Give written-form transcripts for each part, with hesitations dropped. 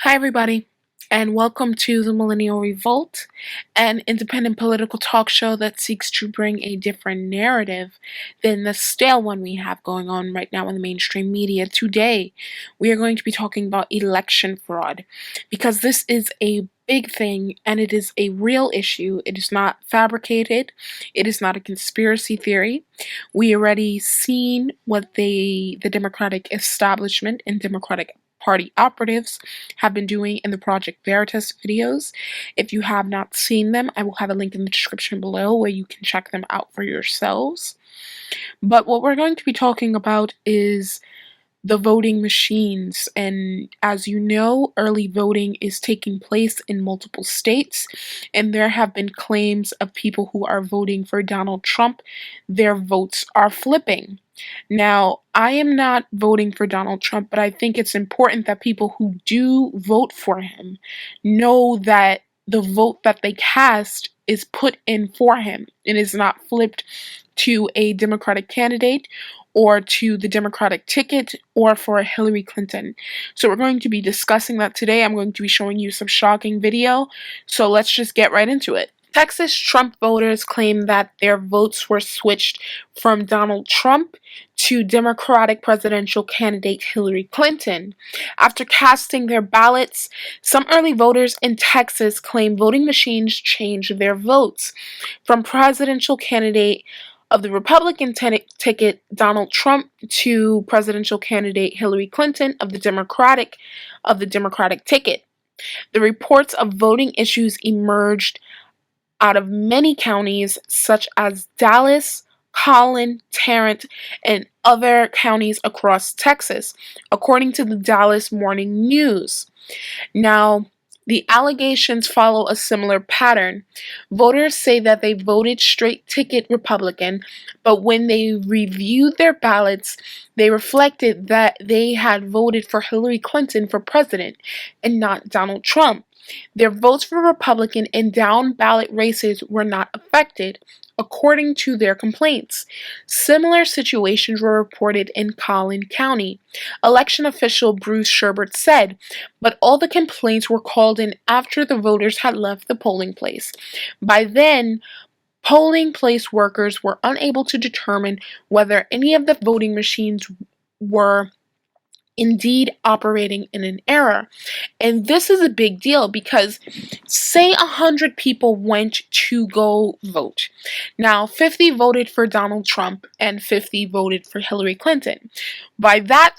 Hi, everybody, and welcome to the Millennial Revolt, an independent political talk show that seeks to bring a different narrative than the stale one we have going on right now in the mainstream media. Today, we are going to be talking about election fraud because this is a big thing and it is a real issue. It is not fabricated, it is not a conspiracy theory. We already seen what the Democratic establishment and Democratic Party operatives have been doing in the Project VERITAS videos. If you have not seen them, I will have a link in the description below where you can check them out for yourselves. But what we're going to be talking about is the voting machines. And as you know, early voting is taking place in multiple states, and there have been claims of people who are voting for Donald Trump, their votes are flipping. Now, I am not voting for Donald Trump, but I think it's important that people who do vote for him know that the vote that they cast is put in for him and is not flipped to a Democratic candidate or to the Democratic ticket or for Hillary Clinton. So we're going to be discussing that today. I'm going to be showing you some shocking video. So let's just get right into it. Texas Trump voters claim that their votes were switched from Donald Trump to Democratic presidential candidate Hillary Clinton. After casting their ballots, some early voters in Texas claim voting machines changed their votes from presidential candidate of the Republican ticket Donald Trump to presidential candidate Hillary Clinton of the Democratic ticket. The reports of voting issues emerged out of many counties such as Dallas, Collin, Tarrant, and other counties across Texas, according to the Dallas Morning News. Now, the allegations follow a similar pattern. Voters say that they voted straight ticket Republican, but when they reviewed their ballots, they reflected that they had voted for Hillary Clinton for president and not Donald Trump. Their votes for Republican and down ballot races were not affected, according to their complaints. Similar situations were reported in Collin County. Election official Bruce Sherbert said, but all the complaints were called in after the voters had left the polling place. By then, polling place workers were unable to determine whether any of the voting machines were indeed operating in an error. And this is a big deal because say 100 people went to go vote. Now 50 voted for Donald Trump and 50 voted for Hillary Clinton. By that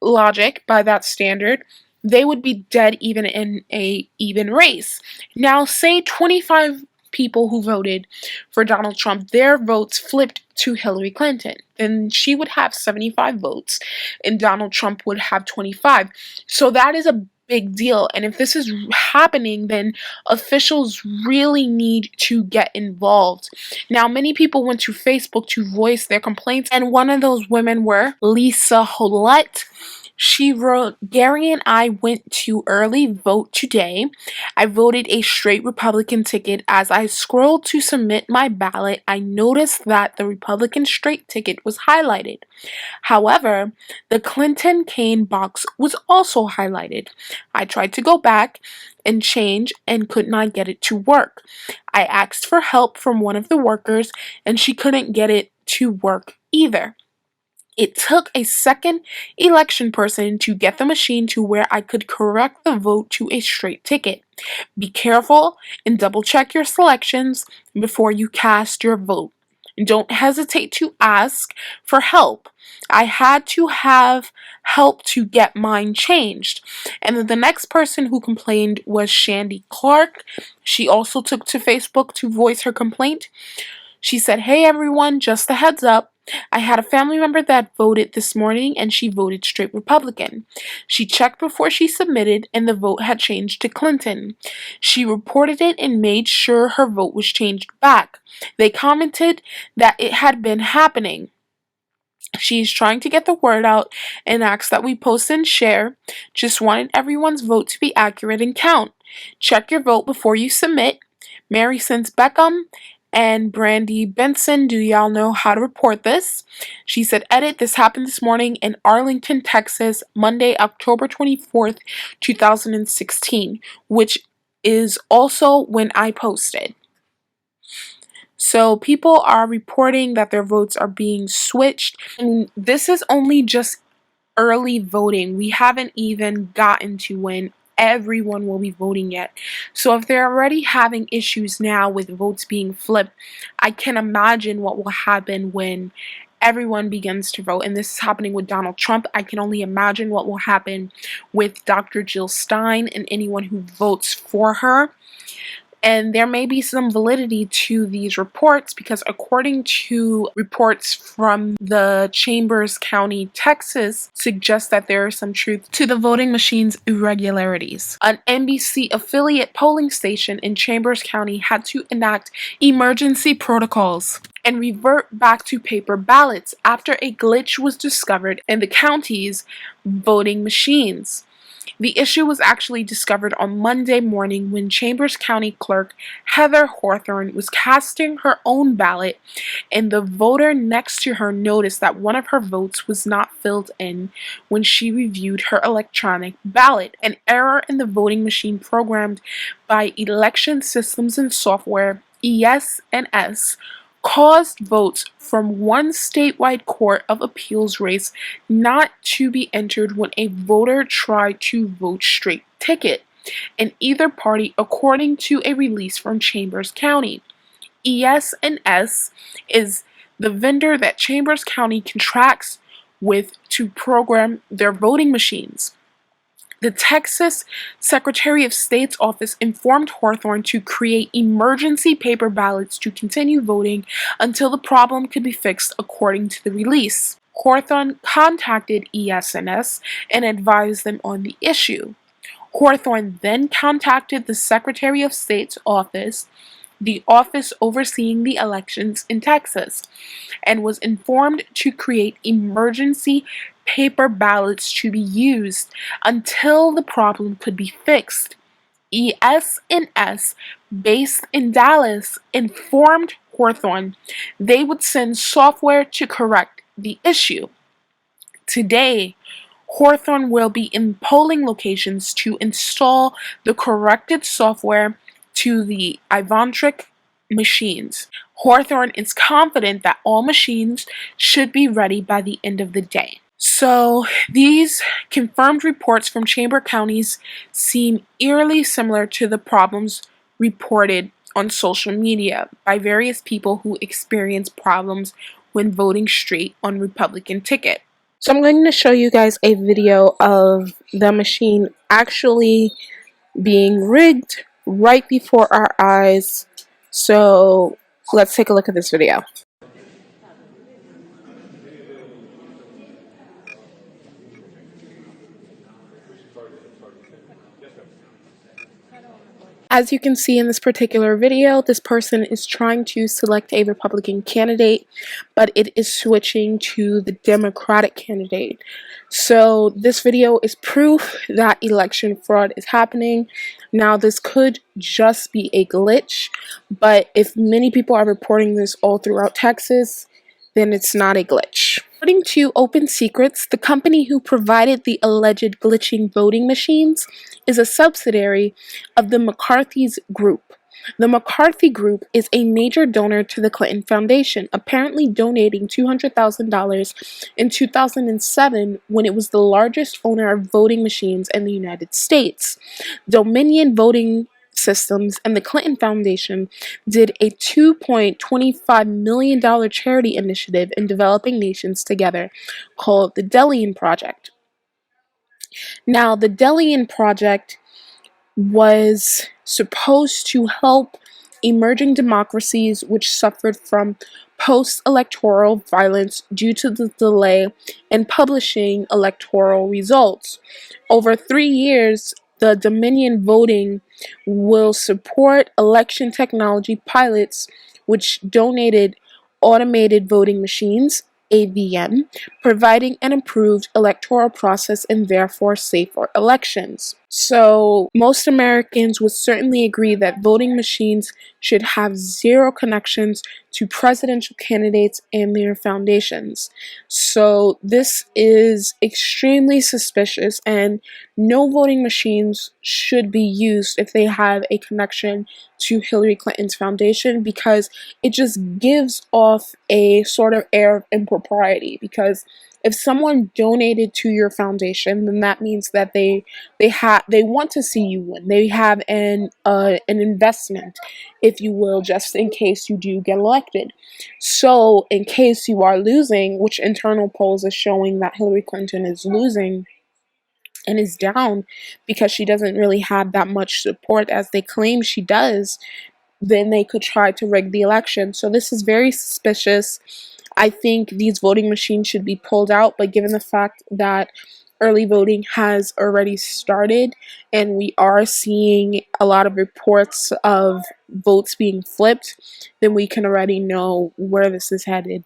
logic, by that standard, they would be dead even in a even race. Now say 25 people who voted for Donald Trump, their votes flipped to Hillary Clinton. Then she would have 75 votes and Donald Trump would have 25. So that is a big deal. And if this is happening, then officials really need to get involved. Now, many people went to Facebook to voice their complaints, and one of those women were Lisa Hollett. She wrote, Gary and I went to early vote today. I voted a straight Republican ticket. As I scrolled to submit my ballot, I noticed that the Republican straight ticket was highlighted. However, the Clinton-Kane box was also highlighted. I tried to go back and change and could not get it to work. I asked for help from one of the workers and she couldn't get it to work either. It took a second election person to get the machine to where I could correct the vote to a straight ticket. Be careful and double check your selections before you cast your vote. Don't hesitate to ask for help. I had to have help to get mine changed. And then the next person who complained was Shandy Clark. She also took to Facebook to voice her complaint. She said, hey everyone, just a heads up. I had a family member that voted this morning and she voted straight Republican. She checked before she submitted and the vote had changed to Clinton. She reported it and made sure her vote was changed back. They commented that it had been happening. She's trying to get the word out and asked that we post and share. Just wanted everyone's vote to be accurate and count. Check your vote before you submit. Mary Sins Beckham And Brandy Benson, do y'all know how to report this? She said, edit, this happened this morning in Arlington, Texas, Monday, October 24th, 2016, which is also when I posted. So people are reporting that their votes are being switched, and this is only just early voting. We haven't even gotten to when everyone will be voting yet. So if they're already having issues now with votes being flipped, I can imagine what will happen when everyone begins to vote. And this is happening with Donald Trump. I can only imagine what will happen with Dr. Jill Stein and anyone who votes for her. And there may be some validity to these reports because according to reports from the Chambers County, Texas, suggests that there is some truth to the voting machine's irregularities. An NBC affiliate polling station in Chambers County had to enact emergency protocols and revert back to paper ballots after a glitch was discovered in the county's voting machines. The issue was actually discovered on Monday morning when Chambers County Clerk Heather Hawthorne was casting her own ballot, and the voter next to her noticed that one of her votes was not filled in when she reviewed her electronic ballot. An error in the voting machine programmed by Election Systems and Software, ES&S, caused votes from one statewide court of appeals race not to be entered when a voter tried to vote straight ticket in either party, according to a release from Chambers County. ES&S is the vendor that Chambers County contracts with to program their voting machines. The Texas Secretary of State's office informed Hawthorne to create emergency paper ballots to continue voting until the problem could be fixed, according to the release. Hawthorne contacted ES&S and advised them on the issue. Hawthorne then contacted the Secretary of State's office, the office overseeing the elections in Texas, and was informed to create emergency paper ballots to be used until the problem could be fixed. ES&S, based in Dallas, informed Hawthorne they would send software to correct the issue. Today, Hawthorne will be in polling locations to install the corrected software to the Ivantric machines. Hawthorne is confident that all machines should be ready by the end of the day. So these confirmed reports from Chambers counties seem eerily similar to the problems reported on social media by various people who experience problems when voting straight on Republican ticket. So I'm going to show you guys a video of the machine actually being rigged right before our eyes. So let's take a look at this video. As you can see in this particular video, this person is trying to select a Republican candidate, but it is switching to the Democratic candidate. So this video is proof that election fraud is happening. Now, this could just be a glitch, but if many people are reporting this all throughout Texas, then it's not a glitch. According to Open Secrets, the company who provided the alleged glitching voting machines is a subsidiary of the McCarthy's Group. The McCarthy Group is a major donor to the Clinton Foundation, apparently donating $200,000 in 2007 when it was the largest owner of voting machines in the United States. Dominion Voting Systems and the Clinton Foundation did a $2.25 million charity initiative in developing nations together called the Delian Project. Now, the Delian Project was supposed to help emerging democracies which suffered from post-electoral violence due to the delay in publishing electoral results. Over 3 years, the Dominion Voting will support election technology pilots which donated automated voting machines, AVM, providing an improved electoral process and therefore safer elections. So, most Americans would certainly agree that voting machines should have zero connections to presidential candidates and their foundations. So, this is extremely suspicious, and no voting machines should be used if they have a connection to Hillary Clinton's foundation, because it just gives off a sort of air of impropriety. Because if someone donated to your foundation, then that means that they want to see you win. They have an investment, if you will, just in case you do get elected. So, in case you are losing, which internal polls is showing that Hillary Clinton is losing and is down because she doesn't really have that much support as they claim she does, then they could try to rig the election. So this is very suspicious. I think these voting machines should be pulled out, but given the fact that early voting has already started and we are seeing a lot of reports of votes being flipped, then we can already know where this is headed.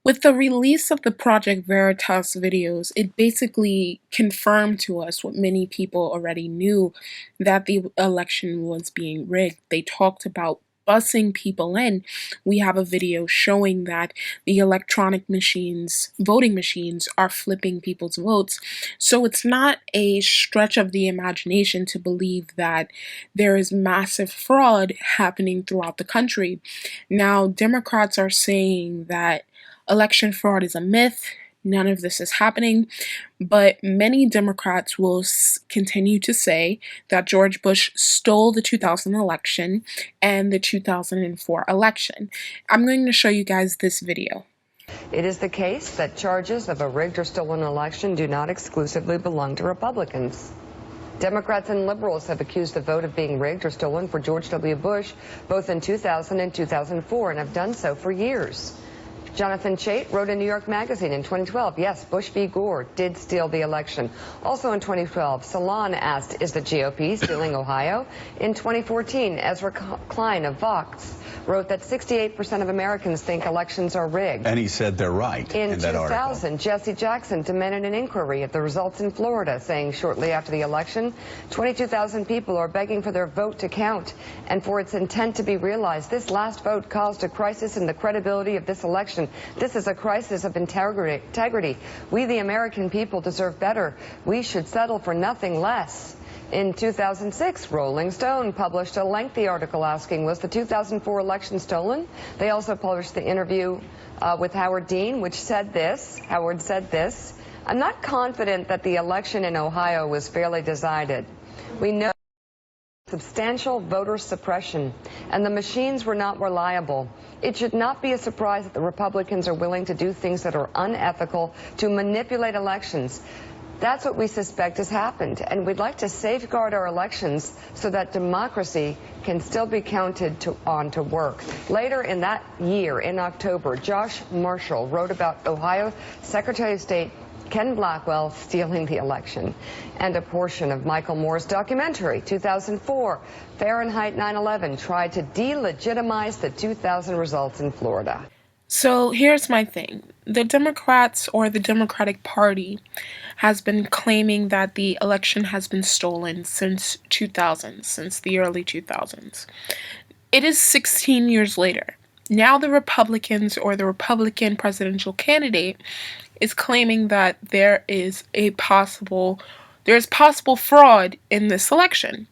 With the release of the Project Veritas videos, it basically confirmed to us what many people already knew, that the election was being rigged. They talked about busing people in. We have a video showing that the electronic machines, voting machines, are flipping people's votes. So it's not a stretch of the imagination to believe that there is massive fraud happening throughout the country. Now, Democrats are saying that election fraud is a myth. None of this is happening. But many Democrats will continue to say that George Bush stole the 2000 election and the 2004 election. I'm going to show you guys this video. It is the case that charges of a rigged or stolen election do not exclusively belong to Republicans. Democrats and liberals have accused the vote of being rigged or stolen for George W. Bush both in 2000 and 2004 and have done so for years. Jonathan Chait wrote in New York Magazine in 2012, yes, Bush v. Gore did steal the election. Also in 2012, Salon asked, is the GOP stealing Ohio? In 2014, Ezra Klein of Vox wrote that 68% of Americans think elections are rigged. And he said they're right in that article. In 2000, Jesse Jackson demanded an inquiry of the results in Florida, saying shortly after the election, 22,000 people are begging for their vote to count and for its intent to be realized. This last vote caused a crisis in the credibility of this election. This is a crisis of integrity. We, the American people, deserve better. We should settle for nothing less. In 2006, Rolling Stone published a lengthy article asking, was the 2004 election stolen? They also published the interview with Howard Dean, which said this. Howard said this, I'm not confident that the election in Ohio was fairly decided. We know substantial voter suppression, and the machines were not reliable. It should not be a surprise that the Republicans are willing to do things that are unethical to manipulate elections. That's what we suspect has happened, and we'd like to safeguard our elections so that democracy can still be counted on to work. Later in that year, in October, Josh Marshall wrote about Ohio Secretary of State Ken Blackwell stealing the election, and a portion of Michael Moore's documentary, 2004, Fahrenheit 9/11, tried to delegitimize the 2000 results in Florida. So here's my thing. The Democrats, or the Democratic Party, has been claiming that the election has been stolen since 2000, since the early 2000s. It is 16 years later. Now the Republicans, or the Republican presidential candidate, is claiming that there's possible fraud in this election.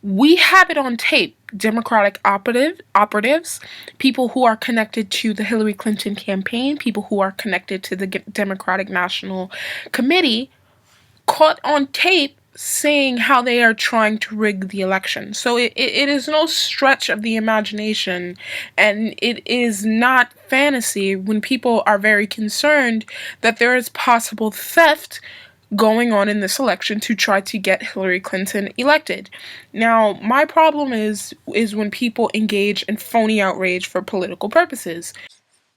We have it on tape. Democratic operatives, people who are connected to the Hillary Clinton campaign, people who are connected to the Democratic National Committee, caught on tape saying how they are trying to rig the election. So it is no stretch of the imagination, and it is not fantasy when people are very concerned that there is possible theft going on in this election to try to get Hillary Clinton elected. Now, my problem is when people engage in phony outrage for political purposes,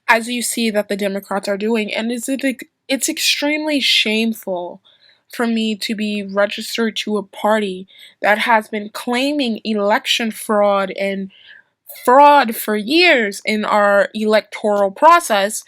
as you see that the Democrats are doing, and it's extremely shameful for me to be registered to a party that has been claiming election fraud and fraud for years in our electoral process,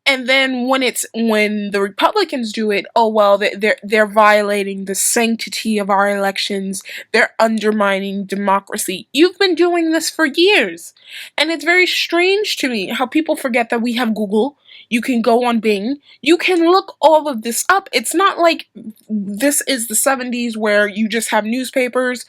And then when the Republicans do it, oh well, they're violating the sanctity of our elections. They're undermining democracy. You've been doing this for years, and it's very strange to me how people forget that we have Google. You can go on Bing. You can look all of this up. It's not like this is the 70s where you just have newspapers.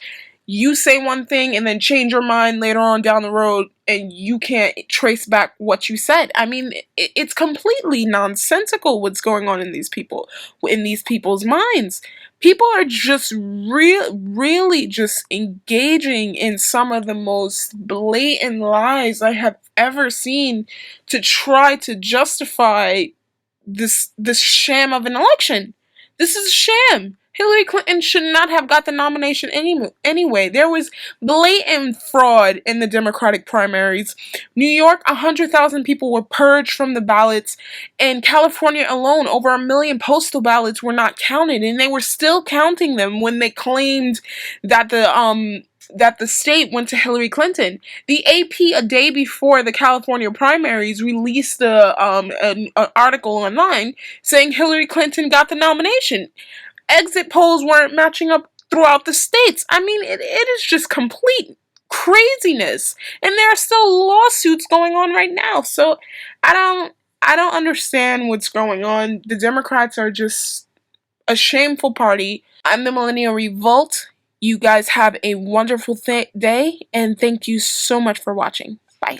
You say one thing and then change your mind later on down the road and you can't trace back what you said. I mean, it's completely nonsensical what's going on in these people's minds. People are just really just engaging in some of the most blatant lies I have ever seen to try to justify this sham of an election. This is a sham. Hillary Clinton should not have got the nomination anyway. There was blatant fraud in the Democratic primaries. New York, 100,000 people were purged from the ballots. In California alone, over 1 million postal ballots were not counted, and they were still counting them when they claimed that the state went to Hillary Clinton. The AP, a day before the California primaries, released an article online saying Hillary Clinton got the nomination. Exit polls weren't matching up throughout the states. I mean, it is just complete craziness. And there are still lawsuits going on right now. So I don't understand what's going on. The Democrats are just a shameful party. I'm the Millennial Revolt. You guys have a wonderful day, and thank you so much for watching. Bye.